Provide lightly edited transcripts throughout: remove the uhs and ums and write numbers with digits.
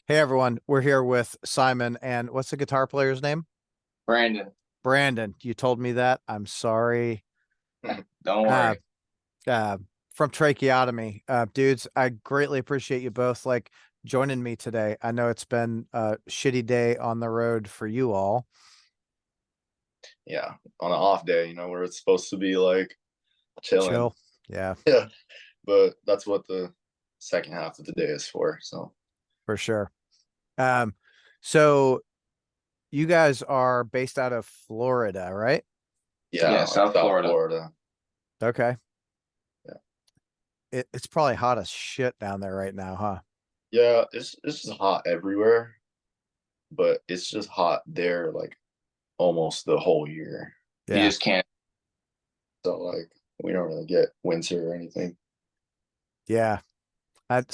Hey everyone, we're here with Simon and what's the guitar player's name? Brandon, Brandon. You told me that. I'm sorry. don't Uh, worry. uh, from Tracheotomy. Dudes, I greatly appreciate you both like joining me today. I know it's been a shitty day on the road for you all. Yeah, on an off day, where it's supposed to be like chilling. Chill. Yeah, Yeah, but that's what the second half of the day is for. So for sure. Um, so you guys are based out of Florida, right? yeah, Yeah, like South South Florida. Florida. Okay. Yeah, It's probably hot as shit down there right now, huh? yeah, it's just hot everywhere, but it's just hot there like almost the whole year. You Yeah. just can't. So like we don't really get winter or anything. Yeah. I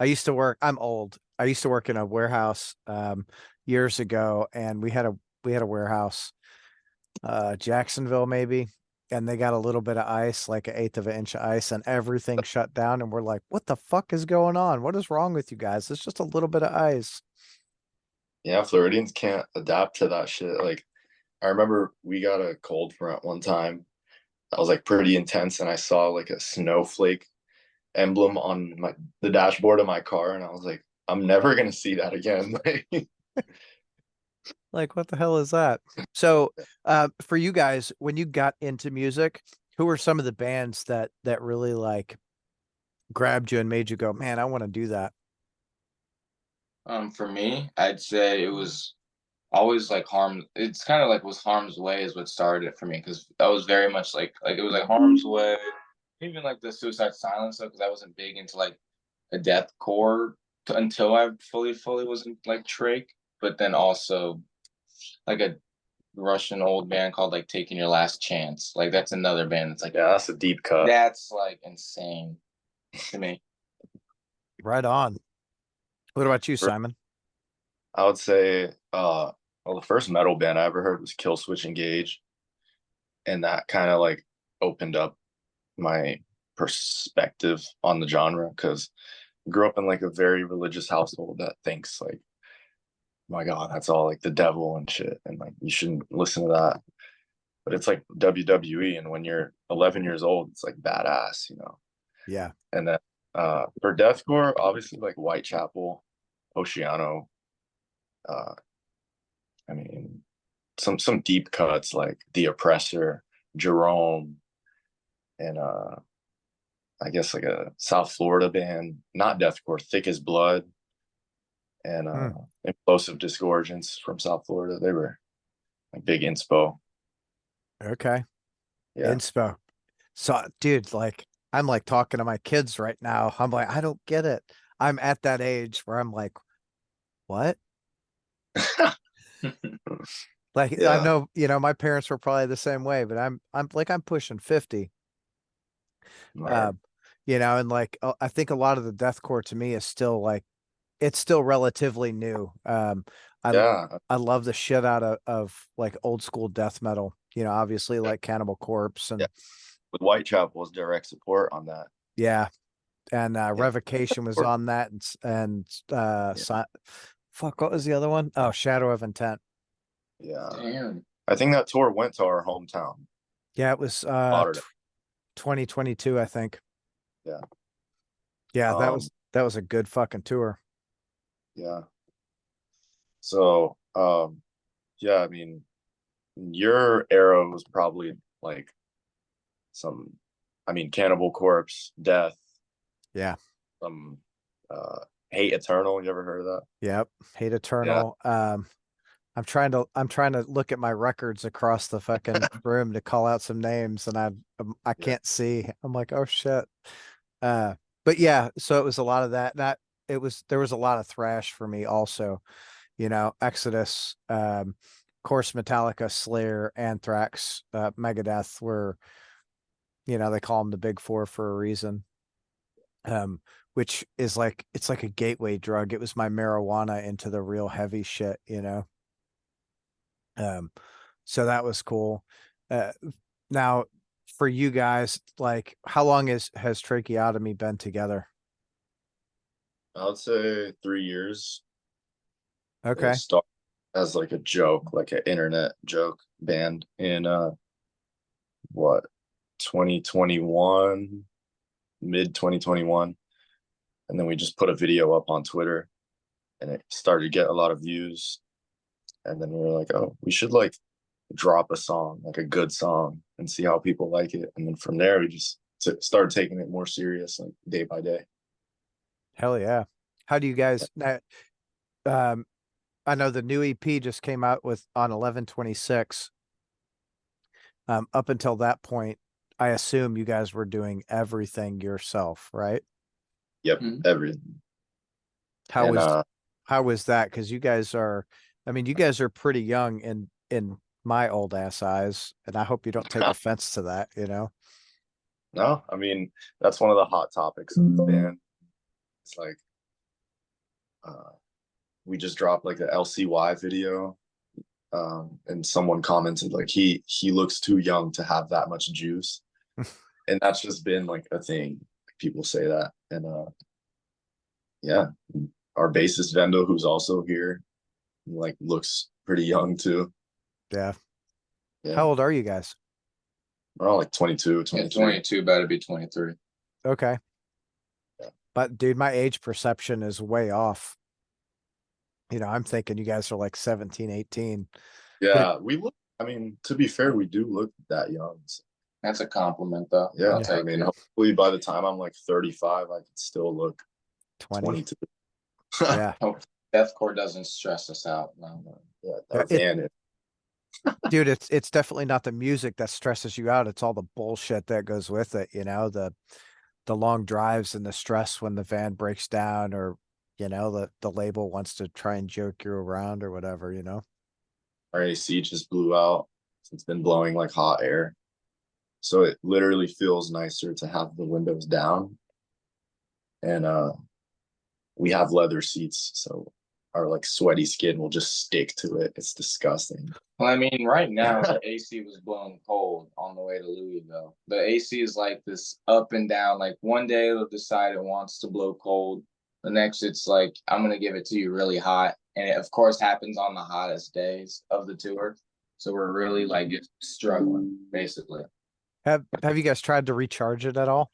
used to work, I'm old. I used to work in a warehouse years ago and we had a warehouse Jacksonville maybe, and they got a little bit of ice, like an eighth of an inch of ice, and everything shut down and we're like, what the fuck is going on? What is wrong with you guys? It's just a little bit of ice. Yeah, Floridians can't adapt to that shit. Like I remember we got a cold front one time that was like pretty intense, and I saw like a snowflake emblem on the dashboard of my car, and I was like, I'm never gonna see that again. Like, what the hell is that? So, for you guys, when you got into music, who were some of the bands that really like grabbed you and made you go, man, I want to do that? For me, I'd say it was always like harm. It's kind of like was Harm's Way is what started it for me because I was very much like it was like Harm's Way, even like the Suicide Silence stuff because I wasn't big into like a deathcore until I fully wasn't like Trach, but then also like a Russian old band called like Taking Your Last Chance. Like that's another band that's like Yeah, that's a deep cut. that's like insane to me. Right on. What about you, Simon? I would say, well, the first metal band I ever heard was Killswitch Engage, and that kind of like opened up my perspective on the genre because I grew up in like a very religious household that thinks like, my God, that's all like the devil and shit, and like you shouldn't listen to that. But it's like WWE, and when you're 11 years old, it's like badass. Yeah. And then for deathcore, obviously like Whitechapel, Oceano. Uh, I mean, some deep cuts like The Oppressor, Jerome, and I guess like a South Florida band, not deathcore, Thick as Blood, and Hmm. Implosive Disgorgence from South Florida. They were like big inspo. Okay. Yeah. Inspo. So, dude, like, I'm like talking to my kids right now. I'm like, I don't get it. I'm at that age where I'm like, what? Like, I Yeah. know, my parents were probably the same way, but I'm pushing 50. Uh, Or, and like, I think a lot of the deathcore to me is still like, it's still relatively new. I yeah. I love the shit out of like old school death metal. Obviously like Cannibal Corpse Yeah. and With Whitechapel's direct support on that. yeah, and Yeah. Revocation was on that, and Yeah. fuck, what was the other one? Oh, Shadow of Intent. Yeah. Damn. I think that tour went to our hometown, Yeah, it was Lauderdale. 2022, I think. Yeah. Yeah, that Um, was that was a good fucking tour. yeah. So, yeah, I mean, your era was probably like some, I mean, Cannibal Corpse, Death, Yeah. some Hate Eternal. You ever heard of that? Yep. Hate Yeah. Eternal. I'm trying to look at my records across the fucking room to call out some names, and I Yeah. can't see. I'm like, oh shit. But yeah, so it was a lot of that. There was a lot of thrash for me also. Exodus, of course, Metallica, Slayer, Anthrax, Megadeth were, they call them the big four for a reason. Um, which is like it's like a gateway drug. It was my marijuana into the real heavy shit. Um, so that was cool. Uh, now for you guys, like how long has tracheotomy been together? I would say 3 years. Okay. It started as like a joke, like an internet joke band in what 2021, mid 2021, and then we just put a video up on Twitter, and it started to get a lot of views, and then we were like, oh, we should like drop a song, like a good song, and see how people like it, and then from there we just started taking it more serious, like day by day. Hell yeah. How do you guys I know the new EP just came out with on 11/26. Up until that point, I assume you guys were doing everything yourself, right? Yep, everything. How And was that? Because you guys are, I mean, you guys are pretty young in my old ass eyes, and I hope you don't take offense to that, you know? no, I mean that's one of the hot topics of the band. It's like we just dropped like the LCY video, and someone commented like he looks too young to have that much juice, and that's just been like a thing. People say that, and yeah, our bassist Vendo, who's also here, like looks pretty young too. Yeah. Yeah, How old are you guys? we're all like 22, Yeah, 23. 22, about to be 23. Okay. Yeah. But dude, my age perception is way off. You know, I'm thinking you guys are like 17, 18. Yeah, we look. I mean, to be fair, we do look that young. So, That's a compliment, though. yeah, I'll I take mean, it. hopefully by the time I'm like 35, I can still look 20. 22. Yeah. Hope Deathcore doesn't stress us out. No. Yeah, Yeah, our van is. Dude, it's definitely not the music that stresses you out. It's all the bullshit that goes with it, you know, the long drives and the stress when the van breaks down, or you know, the label wants to try and joke you around or whatever, you know. Our AC just blew out. It's been blowing like hot air. So it literally feels nicer to have the windows down. And we have leather seats, so our like sweaty skin will just stick to it. It's disgusting. Well, I mean, right now the AC was blowing cold on the way to Louisville. The AC is like this up and down. Like one day it'll decide it wants to blow cold. The next it's like I'm gonna give it to you really hot, and it of course happens on the hottest days of the tour. So we're really like just struggling basically. Have you guys tried to recharge it at all?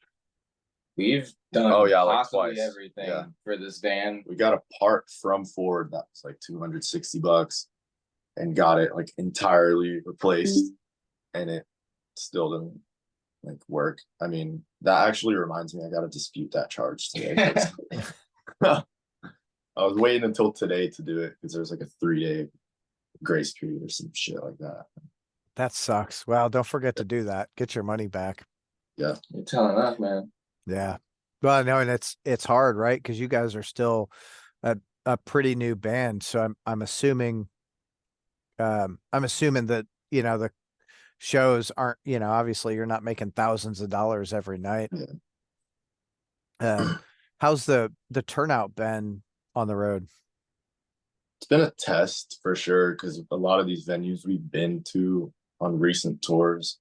We've done Oh, yeah, like possibly twice. everything Yeah. for this van. We got a part from Ford that was like $260 and got it like entirely replaced, and it still didn't like work. I mean, that actually reminds me, I got to dispute that charge today. I was waiting until today to do it because there's like a 3-day grace period or some shit like that. That sucks. Well, don't forget to do that. Get your money back. Yeah. You're telling us, man. Yeah. Well, no, and it's hard, right? Because you guys are still a pretty new band. So I'm assuming that, you know, the shows aren't, you know, obviously you're not making thousands of dollars every night. Yeah. How's the turnout been on the road? It's been a test for sure because a lot of these venues we've been to on recent tours,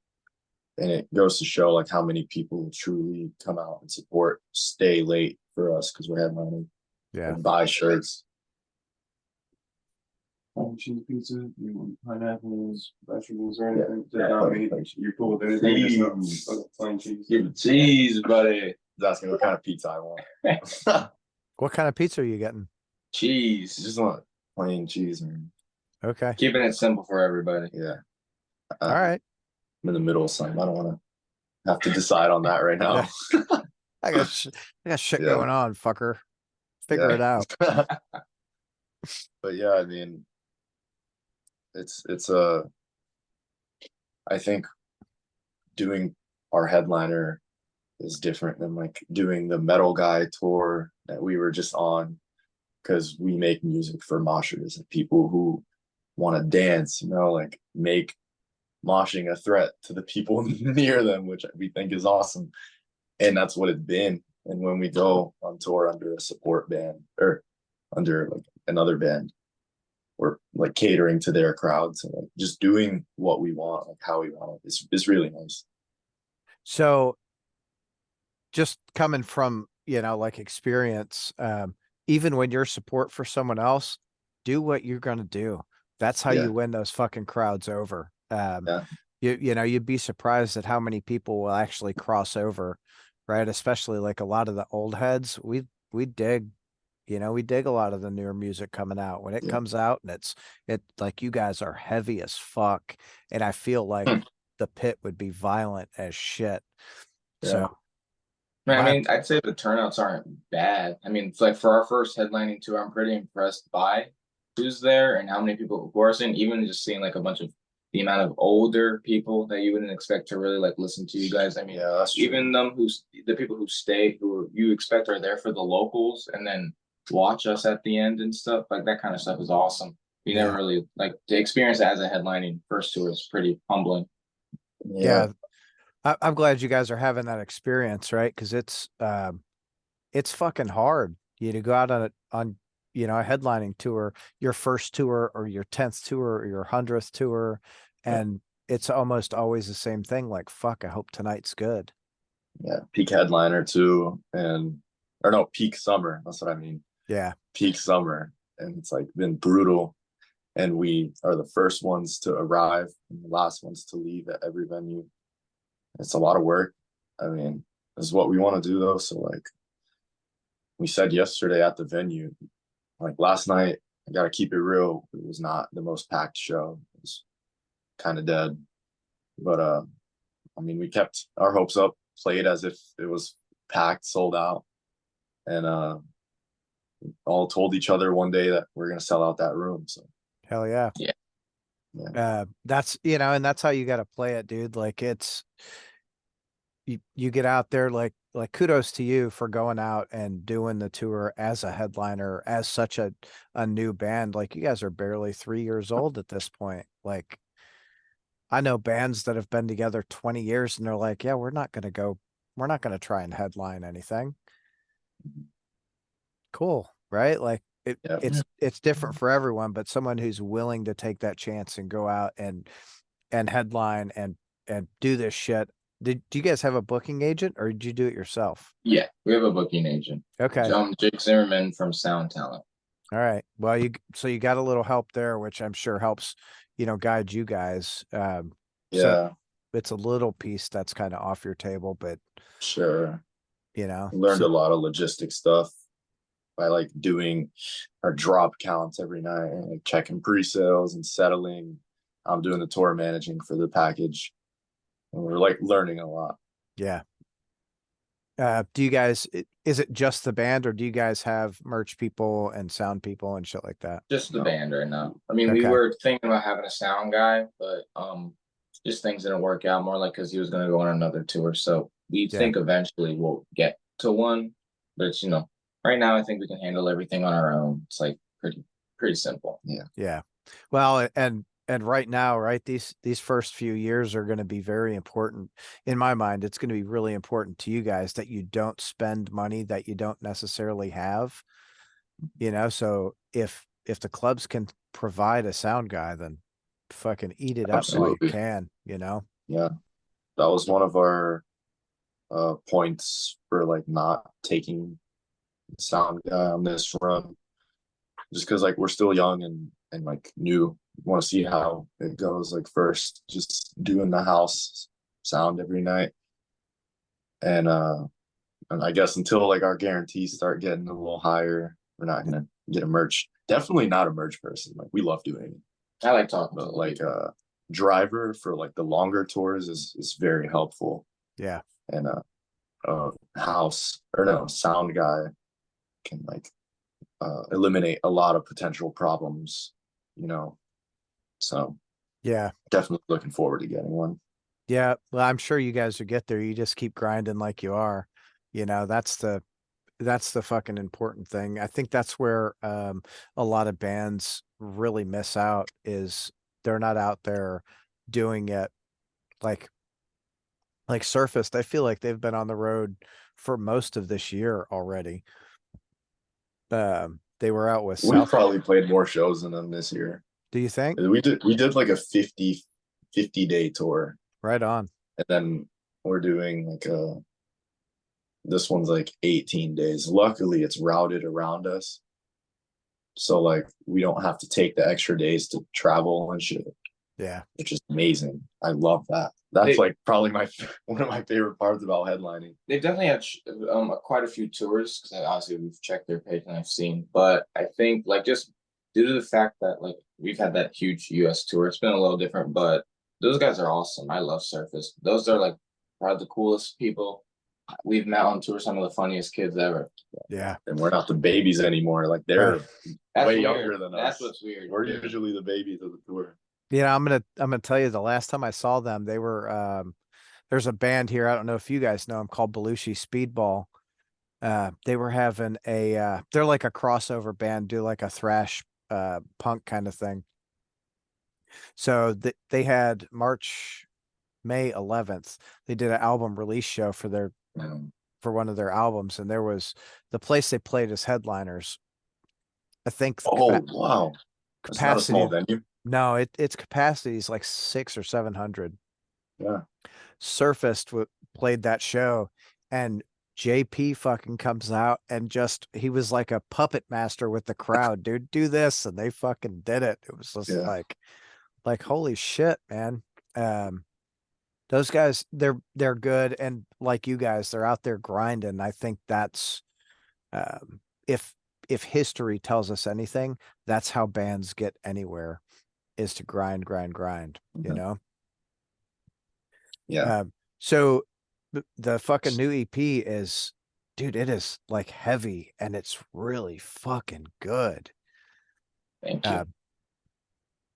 and it goes to show like how many people truly come out and support, stay late for us because we're headlining, Yeah. and buy shirts. Cheese pizza, you want pineapples, vegetables, or anything? Yeah. Not meat. You're cool with anything? Just not plain cheese. Give it cheese, buddy. He's asking what kind of pizza I want. What kind of pizza are you getting? Cheese. Just want plain cheese, man. Okay. Keeping it simple for everybody. Yeah. All right. I'm in the middle of something. I don't want to have to decide on that right now. I got shit Yeah. going on, fucker. Figure it out. But yeah, I mean, it's I think doing our headliner is different than like doing the metal guy tour that we were just on, because we make music for moshers and people who want to dance, you know, like make moshing a threat to the people near them, which we think is awesome. And that's what it's been. And when we go on tour under a support band or under like another band, we're like catering to their crowds and like just doing what we want, like how we want it. It's really nice. So just coming from, you know, like experience, even when you're support for someone else, do what you're gonna do. That's how Yeah. you win those fucking crowds over. Yeah. You know, you'd be surprised at how many people will actually cross over, right? Especially like a lot of the old heads. We dig, you know, we dig a lot of the newer music coming out when it Yeah. comes out, and it like you guys are heavy as fuck, and I feel like Hmm. the pit would be violent as shit. Yeah. So I my mean, I'd say the turnouts aren't bad. I mean, it's like for our first headlining tour, I'm pretty impressed by who's there and how many people who are seeing, even just seeing like a bunch of the amount of older people that you wouldn't expect to really like listen to you guys. I mean, Yeah, that's true. even the people who stay, you expect are there for the locals and then watch us at the end and stuff, like that kind of stuff is awesome. You Yeah. never really like to experience it as a headlining first tour is pretty humbling. yeah, I'm glad you guys are having that experience, right? Because it's fucking hard, you to go out on you know, a headlining tour, your first tour or your 10th tour or your 100th tour, and it's almost always the same thing. Like, fuck, I hope tonight's good. Yeah, peak headliner too, or no, peak summer. That's what I mean. Yeah, Peak summer, and it's like been brutal. And we are the first ones to arrive and the last ones to leave at every venue. It's a lot of work. I mean, this is what we want to do though. So like we said yesterday at the venue, like last night, I gotta keep it real. It was not the most packed show. It was kind of dead. But I mean, we kept our hopes up, played as if it was packed, sold out, and all told each other one day that we're gonna sell out that room. So hell yeah. Yeah. That's, you know, and that's how you got to play it, dude. Like it's you get out there, like kudos to you for going out and doing the tour as a headliner, as such a new band. Like you guys are barely 3 years old at this point. Like I know bands that have been together 20 years and they're like, yeah, we're not gonna try and headline anything. Cool, right? Like yeah, it's different for everyone, but someone who's willing to take that chance and go out and headline and do this shit. Do you guys have a booking agent or did you do it yourself? Yeah, we have a booking agent. Okay. Jake Zimmerman from Sound Talent. All right. Well, you got a little help there, which I'm sure helps, you know, guide you guys. So yeah, it's a little piece that's kind of off your table, but sure. you know, Learned a lot of logistic stuff by like doing our drop counts every night and like checking pre-sales and settling. I'm doing the tour managing for the package, and we're like learning a lot. yeah. Do you guys, is it just the band or do you guys have merch people and sound people and shit like that? Just the No. band right now. I mean, we Okay. were thinking about having a sound guy, but just things didn't work out more like because he was gonna go on another tour. So we Yeah. think eventually we'll get to one, but it's right now I think we can handle everything on our own. It's like pretty simple. Yeah. Well, and right now, right, these first few years are going to be very important. In my mind, it's going to be really important to you guys that you don't spend money that you don't necessarily have. You know, so if the clubs can provide a sound guy, then fucking eat it up while you Absolutely. can, you know? Yeah, that was one of our points for like not taking the sound guy on this run, just because like we're still young and like new. Want to see how it goes. Like first, just doing the house sound every night, and I guess until like our guarantees start getting a little higher, we're not gonna get a merch. Definitely not a merch person. Like we love doing it, I like talking to but like driver for like the longer tours is very helpful. Yeah. And house or no sound guy can like eliminate a lot of potential problems, you know. So Yeah. definitely looking forward to getting one. Yeah. Well, I'm sure you guys will get there. You just keep grinding like you are. You know, that's the fucking important thing. I think that's where a lot of bands really miss out is they're not out there doing it like Surfaced. I feel like they've been on the road for most of this year already. They were out with We've South. probably played more shows than them this year. Do you think? We did like a 50 day tour, Right on. and then we're doing like This one's like 18 days. Luckily, it's routed around us. So like we don't have to take the extra days to travel and shit, Yeah. which is amazing. I love that. That's like probably one of my favorite parts about headlining. They've definitely had quite a few tours because obviously we've checked their page and I've seen, but I think like just due to the fact that like we've had that huge US tour, it's been a little different, but those guys are awesome. I love Surface. Those are like probably the coolest people we've met on tour, some of the funniest kids ever. Yeah. And we're not the babies anymore. Like they're way younger than us. That's what's weird. We're usually the babies of the tour. You know, I'm gonna tell you the last time I saw them, they were there's a band here. I don't know if you guys know them called Belushi Speedball. They were having they're like a crossover band, do like a thrash punk kind of thing. So they had May 11th, they did an album release show for for one of their albums, and there was the place they played as headliners. I think wow. It's not a small venue. No, its capacity is like 600 or 700. Yeah. Surfaced played that show, and JP fucking comes out and he was like a puppet master with the crowd. Dude, do this, and they fucking did it. It was just like holy shit, man. Those guys, they're good, and like you guys, they're out there grinding. I think that's if history tells us anything, that's how bands get anywhere, is to grind, you know? Yeah. So the fucking new EP is, dude, it is like heavy and it's really fucking good. Thank you.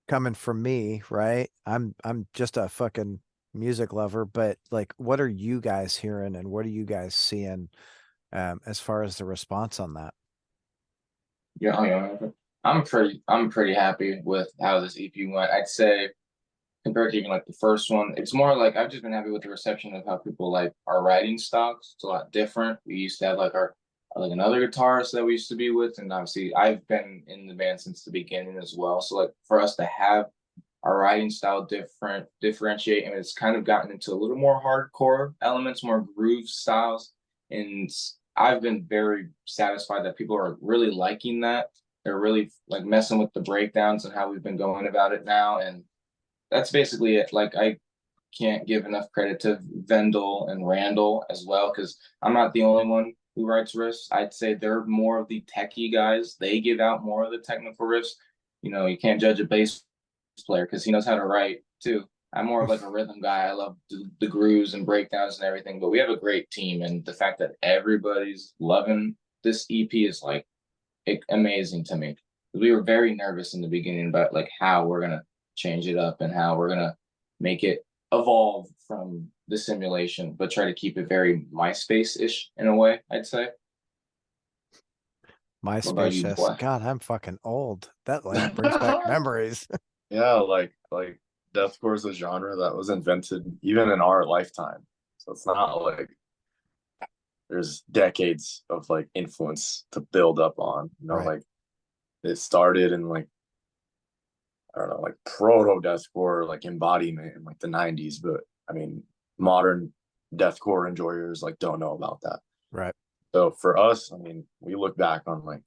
Coming from me, right? I'm just a fucking music lover, but like, what are you guys hearing and what are you guys seeing as far as the response on that? Yeah, I'm pretty happy with how this EP went. I'd say compared to even like the first one, it's more like I've just been happy with the reception of how people like our writing styles. It's a lot different. We used to have like our like another guitarist that we used to be with, and obviously I've been in the band since the beginning as well. So like for us to have our writing style differentiate, and it's kind of gotten into a little more hardcore elements, more groove styles, and I've been very satisfied that people are really liking that. They're really like messing with the breakdowns and how we've been going about it now, and that's basically it. Like I can't give enough credit to Vendel and Randall as well, because I'm not the only one who writes riffs. I'd say they're more of the techie guys. They give out more of the technical riffs. You know, you can't judge a bass player because he knows how to write too. I'm more of like a rhythm guy. I love the grooves and breakdowns and everything, but we have a great team, and the fact that everybody's loving this EP is like amazing to me. We were very nervous in the beginning about like how we're gonna change it up and how we're gonna make it evolve from the simulation, but try to keep it very MySpace-ish in a way, I'd say. MySpace, God, I'm fucking old. That like brings back memories. Yeah, like deathcore is a genre that was invented even in our lifetime. So it's not like there's decades of like influence to build up on. You know, like it started in like I don't know, like proto deathcore, like embodiment in like the 90s, but I mean modern deathcore enjoyers like don't know about that. Right. So for us, I mean, we look back on like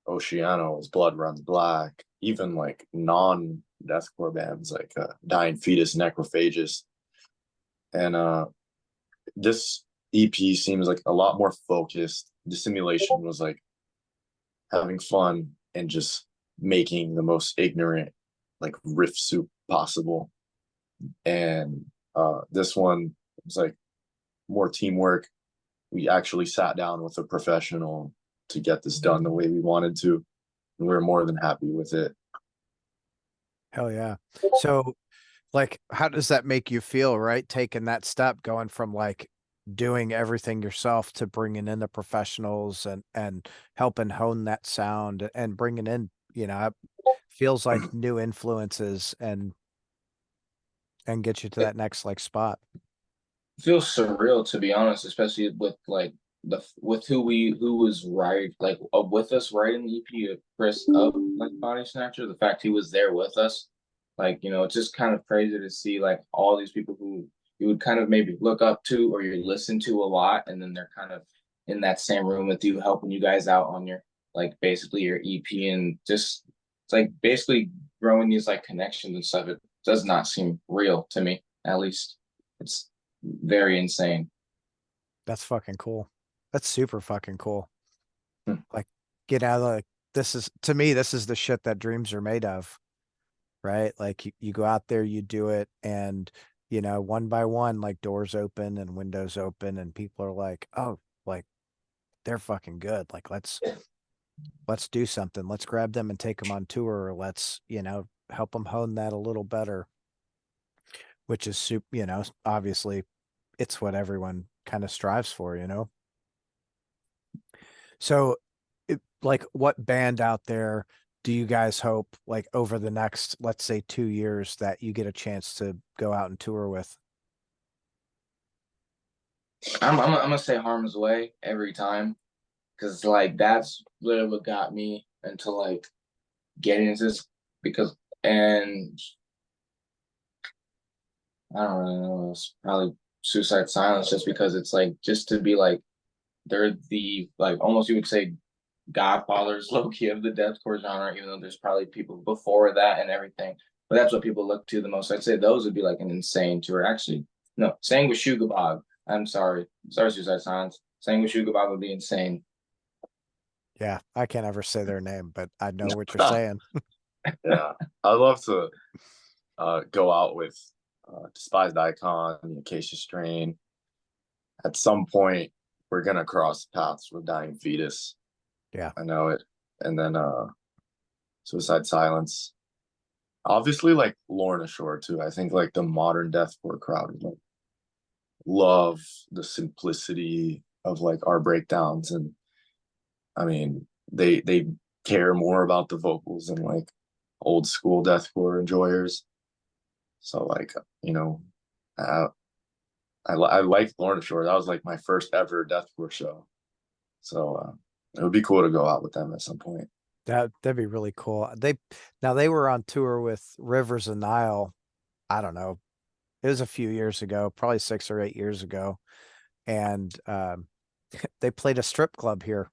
Oceano's Blood Runs Black, even like non-deathcore bands like Dying Fetus, Necrophagus. And this EP seems like a lot more focused. The simulation was like having fun and just making the most ignorant like riff soup possible. And this one was like more teamwork. We actually sat down with a professional to get this done the way we wanted to, and we're more than happy with it. Hell yeah. So like, how does that make you feel, right? Taking that step, going from like doing everything yourself to bringing in the professionals and helping hone that sound and bringing in, you know, it feels like new influences and get you to that next like spot. It feels surreal, to be honest, especially with like with who was right like with us writing the EP, Chris of like Body Snatcher. The fact he was there with us, like, you know, it's just kind of crazy to see like all these people who you would kind of maybe look up to or you listen to a lot, and then they're kind of in that same room with you, helping you guys out on your like basically your EP, and just it's like basically growing these like connections and stuff. It does not seem real to me, at least. It's very insane. That's fucking cool. That's super fucking cool. Hmm. Like, get out of the, this is, to me, this is the shit that dreams are made of, right? Like you go out there, you do it, and you know, one by one, like doors open and windows open, and people are like, oh, like they're fucking good. Like let's do something. Let's grab them and take them on tour, or let's, you know, help them hone that a little better, which is super, you know, obviously it's what everyone kind of strives for, you know? So like what band out there do you guys hope like over the next, let's say 2 years that you get a chance to go out and tour with? I'm gonna say Harm's Way every time, because like that's literally what got me into like getting into this, because and I don't really know, it's probably Suicide Silence, just because it's like just to be like they're the like almost you would say godfathers low key of the deathcore genre, even though there's probably people before that and everything. But that's what people look to the most. I'd say those would be like an insane tour. Actually, no, saying with Shugabog. I'm sorry. Sorry, Suicide Silence. Saying with Shugabog would be insane. Yeah, I can't ever say their name, but I know what you're saying. Yeah, I'd love to go out with Despised Icon, Acacia Strain. At some point, we're gonna cross paths with Dying Fetus. Yeah. I know it. And then Suicide Silence. Obviously, like Lorna Shore too. I think like the modern deathcore crowd would like love the simplicity of like our breakdowns, and I mean they care more about the vocals than like old school deathcore enjoyers. So like, you know, uh, I like Lorna Shore. That was like my first ever deathcore show. So it would be cool to go out with them at some point. That'd be really cool. They were on tour with Rivers and Nile. I don't know. It was a few years ago, probably 6 or 8 years ago. And they played a strip club here.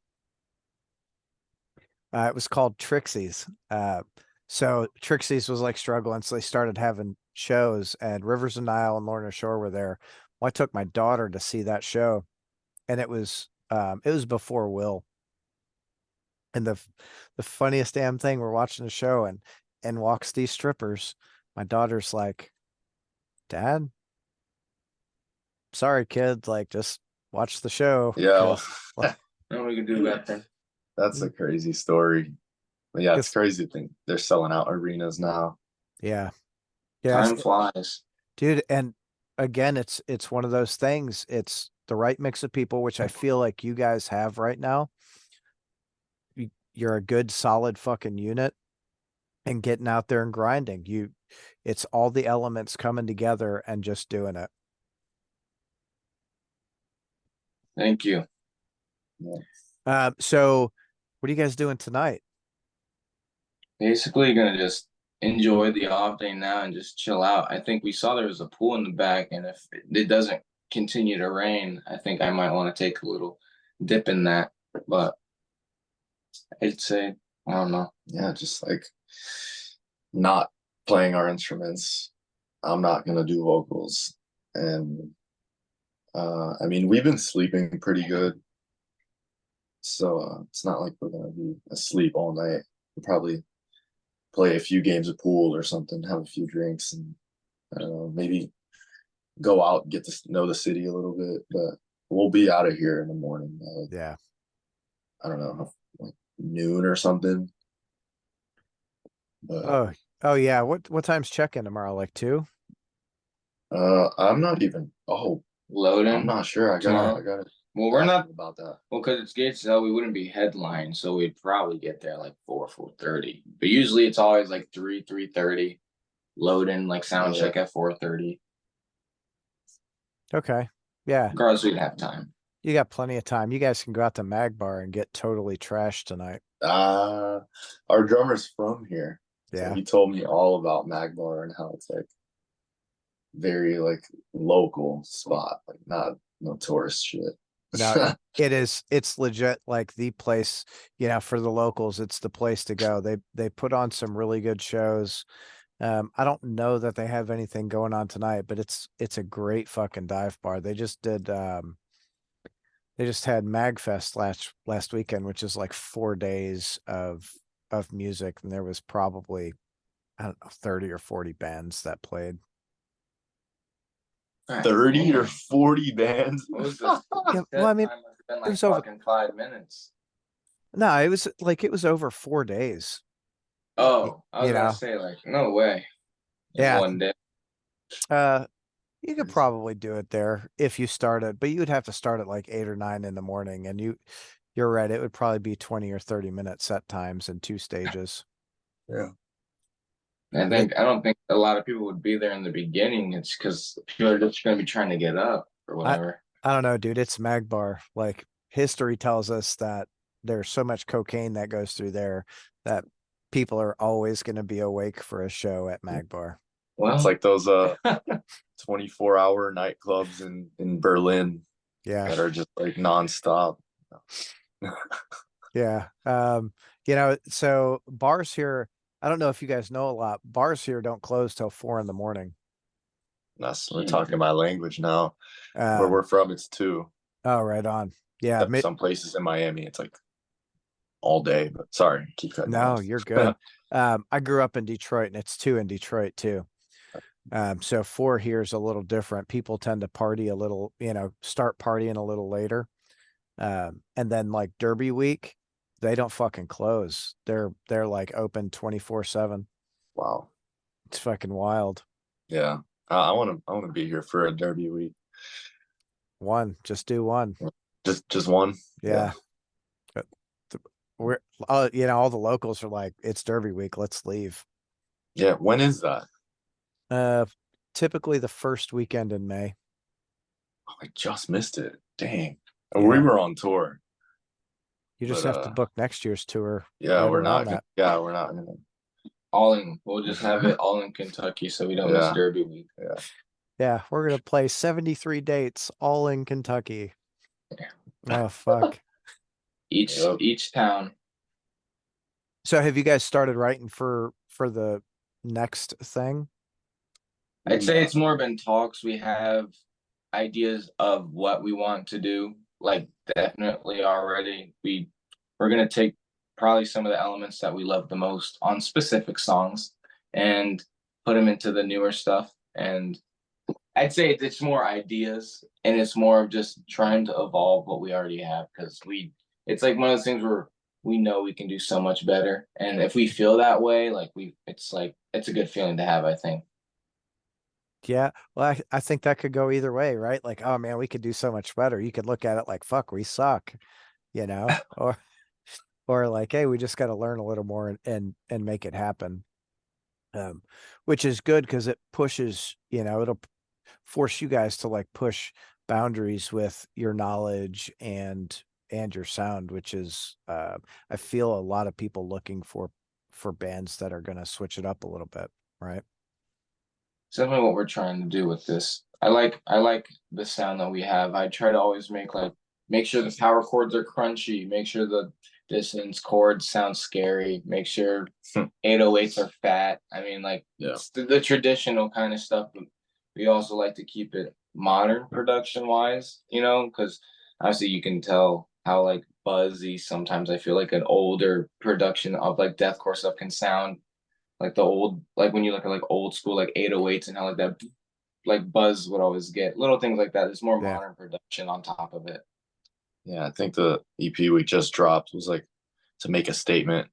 It was called Trixie's. So Trixie's was like struggling, so they started having shows, and Rivers and Nile and Lorna Shore were there. Well, I took my daughter to see that show, and it was before Will. And the funniest damn thing, we're watching the show, and walks these strippers. My daughter's like, Dad, sorry, kid, like just watch the show. Yeah, Like, No, we can do that then. that's a crazy story. But yeah, it's 'cause- crazy to think they're selling out arenas now. yeah. Yeah, Time flies. dude, and again, it's one of those things. It's the right mix of people, which I feel like you guys have right now. You're a good, solid fucking unit, and getting out there and grinding. It's all the elements coming together and just doing it. Thank you. So what are you guys doing tonight? Basically, gonna just enjoy the off day now and just chill out. I think we saw there was a pool in the back, and if it doesn't continue to rain, I think I might want to take a little dip in that. But I'd say, I don't know. Yeah, just like not playing our instruments. I'm not gonna do vocals. And I mean, we've been sleeping pretty good. So it's not like we're gonna be asleep all night. We'll probably play a few games of pool or something, have a few drinks, and I don't know, maybe go out and get to know the city a little bit. But we'll be out of here in the morning, like, Yeah. I don't know, like noon or something. But Oh yeah. What time's check-in tomorrow? Like 2? I'm not even. Oh, Loading. I'm not sure. I tomorrow? gotta. Well, we're not. about that. Well, because it's gates so we wouldn't be headline, so we'd probably get there like 4:30. But usually it's always like 3:30. Load in like sound Yeah. check at 4:30. Okay. Yeah. Regardless, we can have time. You got plenty of time. You guys can go out to Mag Bar and get totally trashed tonight. Our drummer's from here. So Yeah. he told me all about Magbar and how it's like very like local spot, like not no tourist shit. No, it's legit like the place, for the locals, it's the place to go. They put on some really good shows. I don't know that they have anything going on tonight, but it's a great fucking dive bar. They just had Magfest last weekend, which is like 4 days of music, and there was probably, I don't know, 30 or 40 bands that played. 30 or 40 bands. What was this? Yeah, well, I mean, Time must have been it like was over. fucking 5 minutes. No, it was over 4 days. Oh, I was You gonna know, say like no way. In yeah. one day. You could probably do it there if you started, but you would have to start at like 8 or 9 in the morning, and you're right, it would probably be 20 or 30 minute set times in 2 stages. Yeah. I don't think a lot of people would be there in the beginning. It's because people are just gonna be trying to get up or whatever. I don't know, dude. It's Magbar. Like, history tells us that there's so much cocaine that goes through there that people are always going to be awake for a show at Magbar. Well, It's like those 24-hour nightclubs in Berlin Yeah. that are just like nonstop. Yeah. So bars here, I don't know if you guys know a lot. Bars here don't close till 4 in the morning. We're talking my language now. Where we're from, it's 2. Oh, right on. Yeah. Some places in Miami, it's like all day. But sorry, keep cutting. No, you're good. I grew up in Detroit, and it's 2 in Detroit too. So 4 here is a little different. People tend to party a little, start partying a little later. And then like Derby week, they don't fucking close. They're like open 24/7. Wow. It's fucking wild. Yeah. I want to be here for a Derby week. Just do one. Just one. Yeah. We're all the locals are like, it's Derby week, let's leave. Yeah. When is that? Typically the first weekend in May. Oh, I just missed it. Dang. Yeah. We were on tour. You just have to book next year's tour. Yeah, right we're around not. that. We're not gonna. we'll just have it all in Kentucky so we don't miss Derby week. Yeah. Yeah, we're gonna play 73 dates all in Kentucky. Oh fuck. Each town. So have you guys started writing for the next thing? I'd say it's more been talks. We have ideas of what we want to do. Like definitely already. We're gonna take probably some of the elements that we love the most on specific songs and put them into the newer stuff. And I'd say it's more ideas and it's more of just trying to evolve what we already have because it's like one of those things where we know we can do so much better. And if we feel that way, it's a good feeling to have, I think. Yeah. Well, I think that could go either way, right? Like, oh man, we could do so much better. You could look at it like, fuck, we suck, or like, hey, we just got to learn a little more and make it happen. Which is good because it pushes, it'll force you guys to like push boundaries with your knowledge and your sound, which is I feel a lot of people looking for bands that are going to switch it up a little bit, right? It's definitely what we're trying to do with this. I like the sound that we have. I try to always make sure the power chords are crunchy, make sure the dissonance chords sound scary, make sure 808s are fat. I mean, it's the traditional kind of stuff, but we also like to keep it modern production wise, because obviously you can tell how like buzzy sometimes I feel like an older production of like deathcore stuff can sound. Like the old, like when you look at like old school, like 808s and how like that, like buzz would always get little things like that. It's more modern production on top of it. Yeah, I think the EP we just dropped was like to make a statement.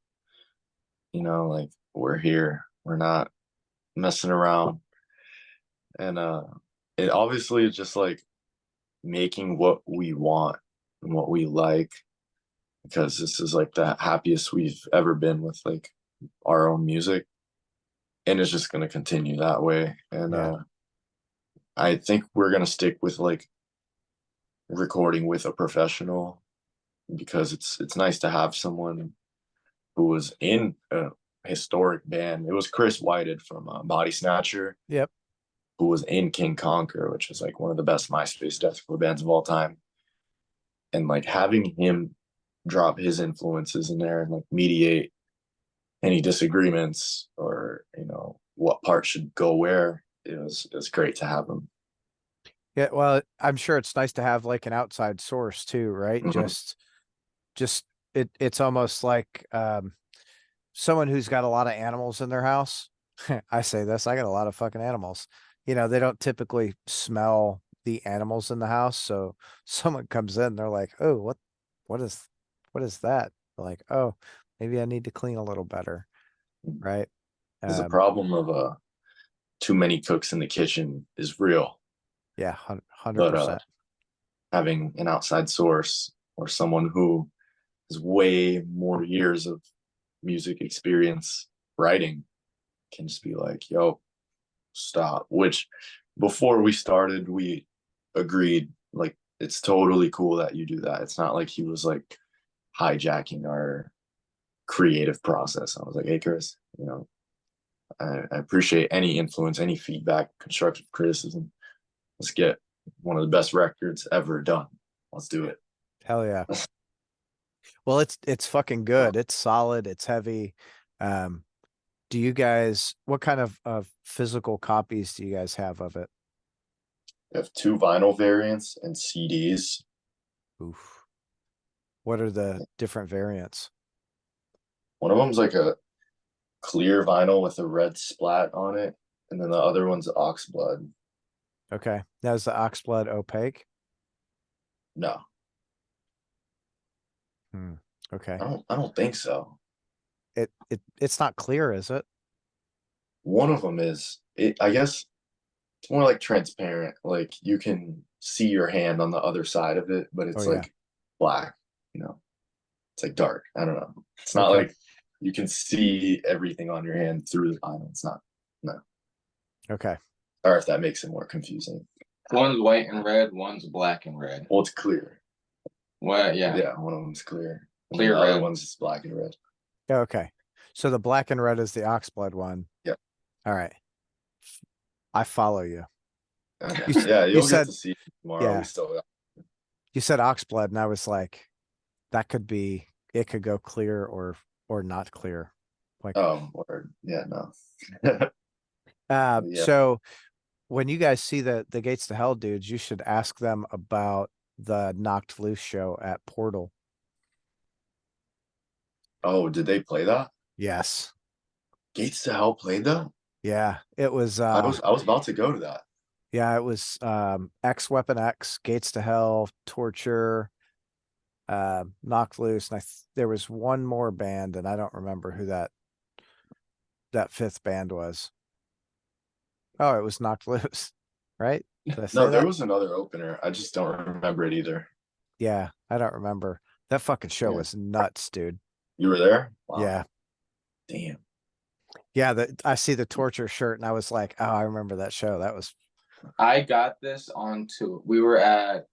Like we're here, we're not messing around, and it obviously is just like making what we want and what we like, because this is like the happiest we've ever been with like our own music. And it's just going to continue that way. And I think we're going to stick with like recording with a professional because it's nice to have someone who was in a historic band. It was Chris Whited from Body Snatcher. Yep. who was in King Conquer, which is like one of the best MySpace deathcore bands of all time. And like having him drop his influences in there and like mediate any disagreements or, you know, what part should go where, it was great to have him. Yeah, well, I'm sure it's nice to have like an outside source too, right? Mhm. Just it's almost like someone who's got a lot of animals in their house. I say this, I got a lot of fucking animals. You know, they don't typically smell the animals in the house. So someone comes in, they're like, oh, what is that? They're like, oh, maybe I need to clean a little better. Right. Because the problem of too many cooks in the kitchen is real. Yeah, But 100%. having an outside source or someone who has way more years of music experience writing can just be like, yo, stop. Which before we started, we agreed, like, it's totally cool that you do that. It's not like he was like hijacking our creative process. I was like, hey, Chris, you know, I appreciate any influence, any feedback, constructive criticism. Let's get one of the best records ever done. Let's do it. Hell yeah. Well, it's fucking good. It's solid. It's heavy. Um, do you guys, what kind of physical copies do you guys have of it? We have 2 vinyl variants and CDs. Oof. What are the different variants? One of them's like a clear vinyl with a red splat on it, and then the other one's oxblood. Okay. Now is the oxblood opaque? No, Okay. I don't think so. It's not clear, is it? One of them is it. I guess it's more like transparent. Like you can see your hand on the other side of it, but Oh it's yeah. like black. You know, it's like dark. I don't know. It's not Okay. like you can see everything on your hand through the vinyl. It's not. No. Okay. Or if that makes it more confusing. One's white and red, one's black and red. Well, it's clear. Well, yeah. Yeah, one of them's clear. And Clear the other red. one's just black and red. Okay. So the black and red is the oxblood one. Yep. All right. I follow you. Okay. You Yeah, you'll said, get to see it tomorrow. yeah. We still You said oxblood, and I was like, that could be, it could go clear or not clear. Like, word. Yeah, no. Yeah. so when you guys see the Gates to Hell dudes, you should ask them about the Knocked Loose show at Portal. Oh, did they play that? Yes. Gates to Hell played that? Yeah. It was I was about to go to that. yeah, it was X Weapon X, Gates to Hell, Torture, Knocked Loose, and there was one more band, and I don't remember who that fifth band was. Oh, it was Knocked Loose, right? Did I say No, there that? was another opener. I just don't remember it either. Yeah, I don't remember. That fucking show Yeah. was nuts, dude. You were there? Wow. Yeah. Damn. Yeah, I see the Torture shirt and I was like, oh, I remember that show. That was I got this onto. We were at.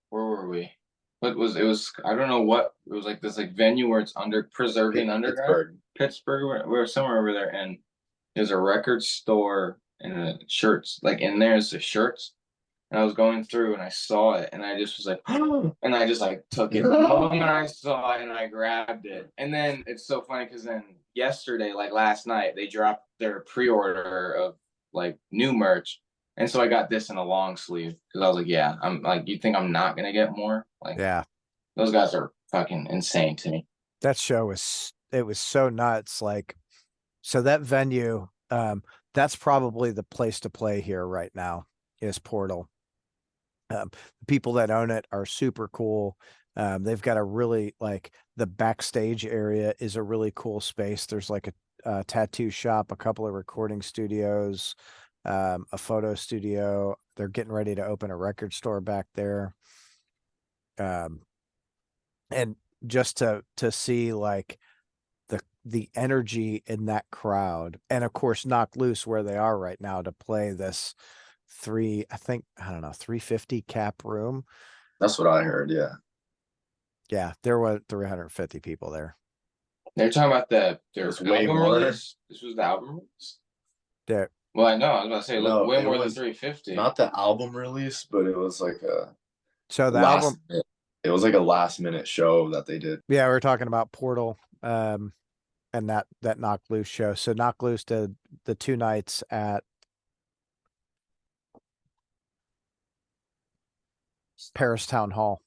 Where were we? What was it? Was I don't know what it was like this like venue where it's under preserving underground. Pittsburgh. We were somewhere over there, and there's a record store and shirts. Like in there's the shirts, and I was going through and I saw it, and I just was like, and I just like took it the moment I saw it, and I grabbed it. And then it's so funny because then yesterday, like last night, they dropped their pre-order of like new merch. And so I got this in a long sleeve because I was like, yeah, I'm like, you think I'm not gonna get more? Like, yeah. those guys are fucking insane to me. That show it was so nuts. Like, so that venue, that's probably the place to play here right now is Portal. The people that own it are super cool. They've got a really like the backstage area is a really cool space. There's like a tattoo shop, a couple of recording studios, a photo studio. They're getting ready to open a record store back there. And just to see like the energy in that crowd, and of course Knocked Loose where they are right now to play this I don't know, 350 cap room. That's what I heard. Yeah. Yeah, there were 350 people there. They're talking about their There's way album more. release. This was the album release. Well, I know. I was about to say, look, No, way it more than was 350. not the album release, but it was like a So the last album, minute, it was like a last minute show that they did. yeah, we were talking about Portal, and that Knock Loose show. So Knock Loose did the 2 nights at Paris Town Hall.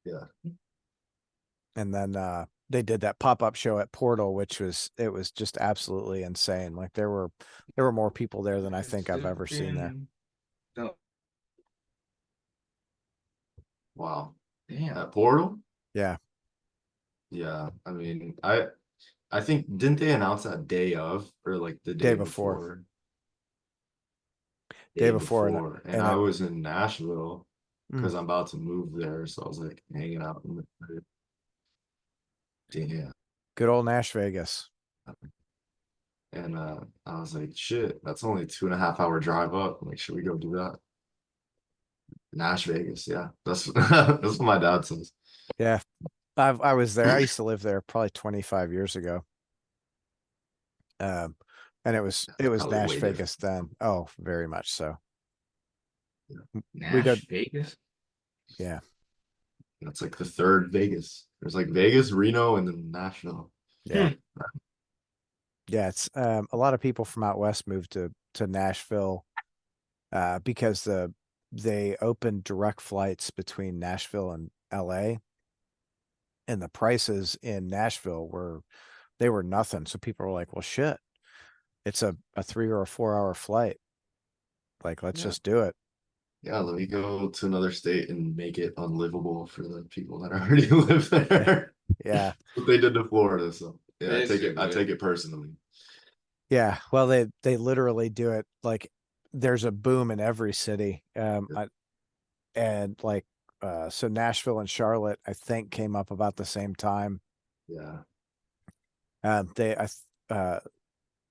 Yeah. And then they did that pop-up show at Portal, which was just absolutely insane. Like there were more people there than I think I've ever seen there. Wow. Damn. At Portal? Yeah. Yeah. I mean, I think didn't they announce that day of or like the Day day before. before? Day before, and And I it- was in Nashville Mm. because I'm about to move there. So I was like hanging out in the yeah. Good old Nash Vegas. And I was like, shit, that's only 2.5 hour drive up. I'm like, should we go do that? Nash Vegas, yeah. That's that's what my dad says. Yeah. I was there. I used to live there probably 25 years ago. And it was Probably Nash way Vegas then. Oh, very much so. Nash go- Vegas. Yeah. That's like the third Vegas. There's like Vegas, Reno, and then Nashville. Yeah. Yeah, it's a lot of people from out west moved to Nashville because they opened direct flights between Nashville and LA, and the prices in Nashville were nothing. So people were like, well, shit, it's a 3 or a 4 hour flight. Like, let's Yeah. just do it. Yeah, let me go to another state and make it unlivable for the people that already live there. Yeah. What they did to Florida. So yeah, I take Basically. it personally. Yeah. Well, they literally do it. Like there's a boom in every city. And like so Nashville and Charlotte, I think, came up about the same time. Yeah.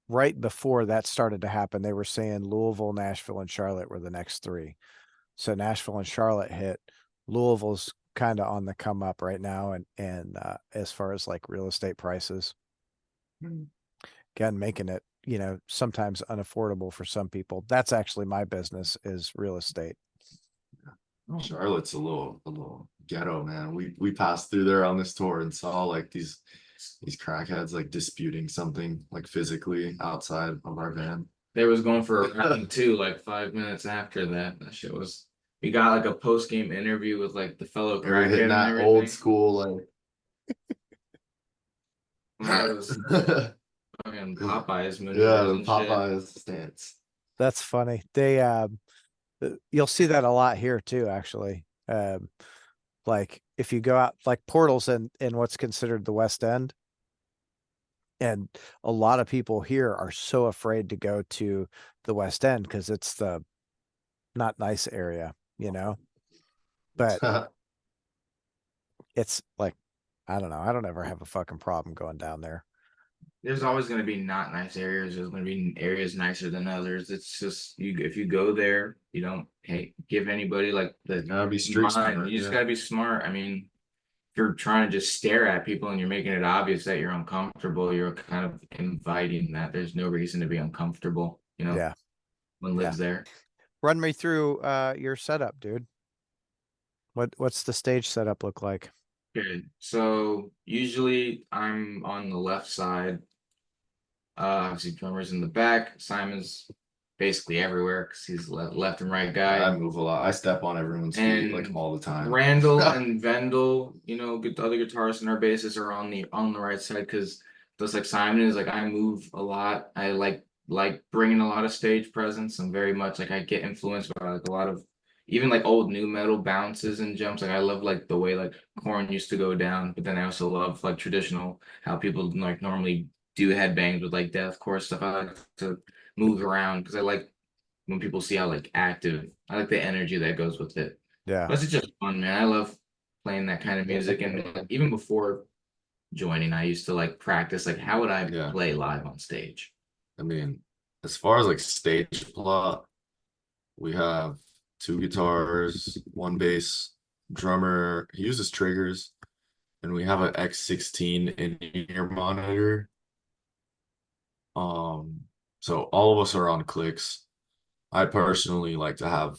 Right before that started to happen, they were saying Louisville, Nashville, and Charlotte were the next three. So Nashville and Charlotte hit. Louisville's kind of on the come up right now, and as far as like real estate prices, again, making it, sometimes unaffordable for some people. That's actually my business, is real estate. Charlotte's a little ghetto, man. We passed through there on this tour and saw like these crackheads like disputing something like physically outside of our van. They was going for a round two like 5 minutes after that. That shit was. We got like a post game interview with like the fellow They were hitting crackhead and that everything. old school like That was fucking Popeyes maneuvers yeah, the and shit. Popeyes stance. That's funny. They you'll see that a lot here too, actually. Like if you go out, like Portals in what's considered the West End, and a lot of people here are so afraid to go to the West End because it's the not nice area, but it's like, I don't know, I don't ever have a fucking problem going down there. There's always going to be not nice areas. There's going to be areas nicer than others. It's just if you go there, you don't give anybody like the Gotta be street mind. smart, You just yeah. got to be smart. I mean, if you're trying to just stare at people and you're making it obvious that you're uncomfortable, you're kind of inviting that. There's no reason to be uncomfortable. Yeah. One lives there. Run me through your setup, dude. What's the stage setup look like? Okay, so usually I'm on the left side. Obviously, drummer's in the back. Simon's basically everywhere because he's left and right guy. I move a lot. I step on everyone's feet like And all the time. Randall and Vendel, the other guitarists and our bassists are on the right side because just like Simon is, like, I move a lot. I like bringing a lot of stage presence. I'm very much like, I get influenced by like a lot of even like old new metal bounces and jumps. Like I love like the way like Korn used to go down, but then I also love like traditional how people like normally do headbangs with like deathcore stuff. I like to move around because I like when people see how like active. I like the energy that goes with it. Yeah. Plus, it's just fun, man. I love playing that kind of music, and like, even before joining, I used to like practice like how would I play live on stage. I mean, as far as like stage plot, we have 2 guitars, 1 bass, drummer. He uses triggers, and we have an X16 in-ear monitor. So all of us are on clicks. I personally like to have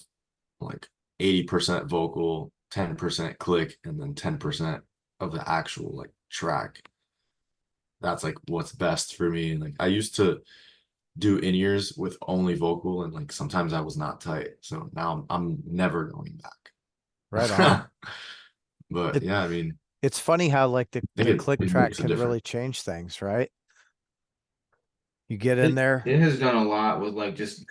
like 80% vocal, 10% click, and then 10% of the actual like track. That's like what's best for me. Like I used to do in-ears with only vocal, and like sometimes I was not tight. So now I'm never going Right on. back. But It, yeah, I mean, it's funny how like I the think click it track makes a can really difference. change things, right? You get in there. It has done a lot with like just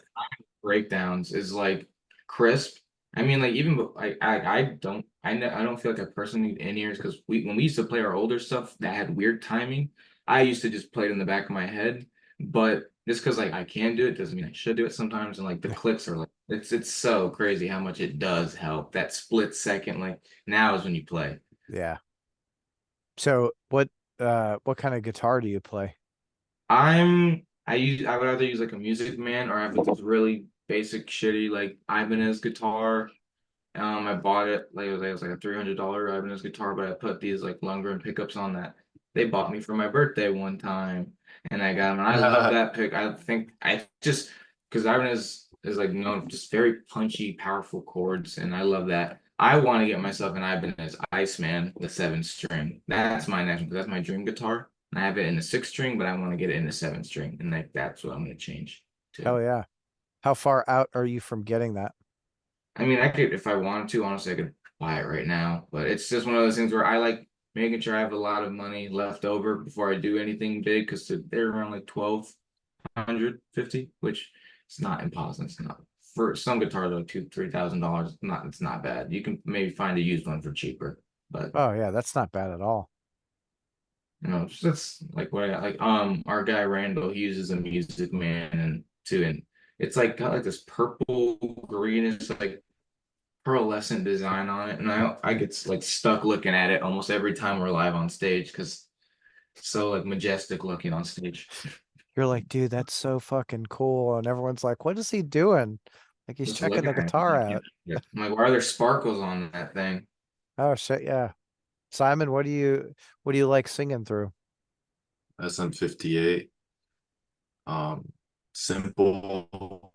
breakdowns is like crisp. I mean, like even I don't feel like I personally need in-ears because when we used to play our older stuff that had weird timing, I used to just play it in the back of my head. But just because like I can do it doesn't mean I should do it sometimes. And like the clicks are like it's so crazy how much it does help. That split second, like now is when you play. Yeah. So what kind of guitar do you play? I would either use like a Music Man or I have like this really basic shitty like Ibanez guitar. I bought it like it was like a $300 Ibanez guitar, but I put these like Lundgren pickups on that. They bought me for my birthday one time, and I got them. And I love that pick. I think I just because Ibanez is like known for just very punchy, powerful chords, and I love that. I want to get myself an Ibanez Iceman, the 7 string. That's my next one. That's my dream guitar. And I have it in the 6 string, but I want to get it in the 7 string, and like that's what I'm gonna change to. Hell yeah. How far out are you from getting that? I mean, I could, if I wanted to, honestly, I could buy it right now. But it's just one of those things where I like making sure I have a lot of money left over before I do anything big because they're around like 1,250, which is not impossible. It's not for some guitars like $2,000, $3,000. Not it's not bad. You can maybe find a used one for cheaper, but Oh yeah, that's not bad at all. that's like what I got. Like our guy Randall, he uses a Music Man and too, and it's like got like this purple greenish like pearlescent design on it, and I get like stuck looking at it almost every time we're live on stage because it's so like majestic looking on stage. You're like, dude, that's so fucking cool. And everyone's like, what is he doing? Like he's Just checking looking the at it, guitar I'm out. like, why are there sparkles on that thing? Oh shit, yeah. Simon, what do you like singing through? SM58. Simple.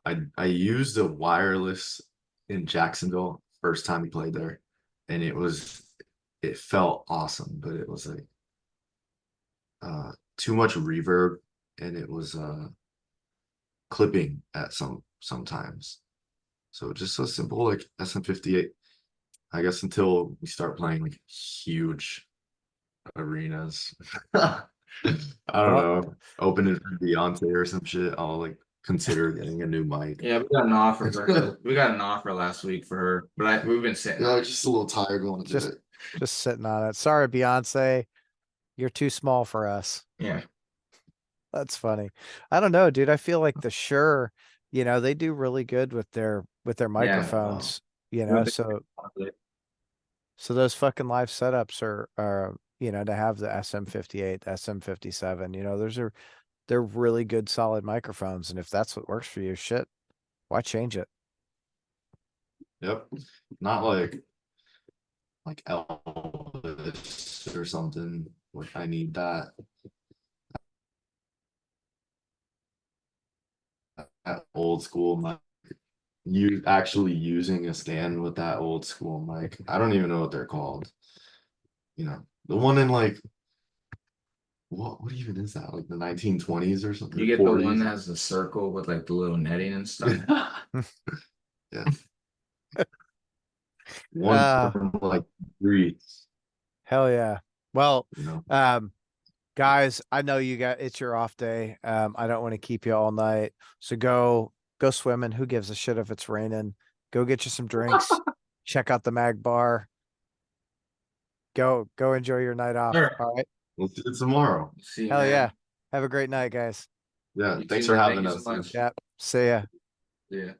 I used a wireless in Jacksonville first time we played there, and it felt awesome, but it was like too much reverb, and it was clipping at sometimes. So just so simple like SM58. I guess until we start playing like huge arenas. I don't Well, know. Opening for Beyonce or some shit. I'll like consider getting a new mic. Yeah, we got an offer for her. We got an offer last week for her, but we've been sitting on it. Just a little tired going to just it. just sitting on it. Sorry, Beyonce, you're too small for us. Yeah, That's funny. I don't know, dude. I feel like the Shure, they do really good with their yeah. microphones, With so those fucking live setups are to have the SM58, the SM57, they're really good solid microphones. And if that's what works for you, shit, why change it? Yep. Not like Elvis or something. Like I need that old school mic. You actually using a stand with that old school mic. I don't even know what they're called. The one in like what even is that? Like the 1920s or something? you Or get the one 40s? that has the circle with like the little netting and stuff. Yeah. One Uh, from like Greece, hell yeah. Well, you know. guys, I know it's your off day. I don't want to keep you all night. So go swimming. Who gives a shit if it's raining? Go get you some drinks. Check out the Mag Bar. Go enjoy your night off. Sure. All right. We'll see you tomorrow. See you, Hell yeah. man. Have a great night, guys. Yeah, You thanks too, for man. Thank having you so us. much. Yeah. See ya. Yeah.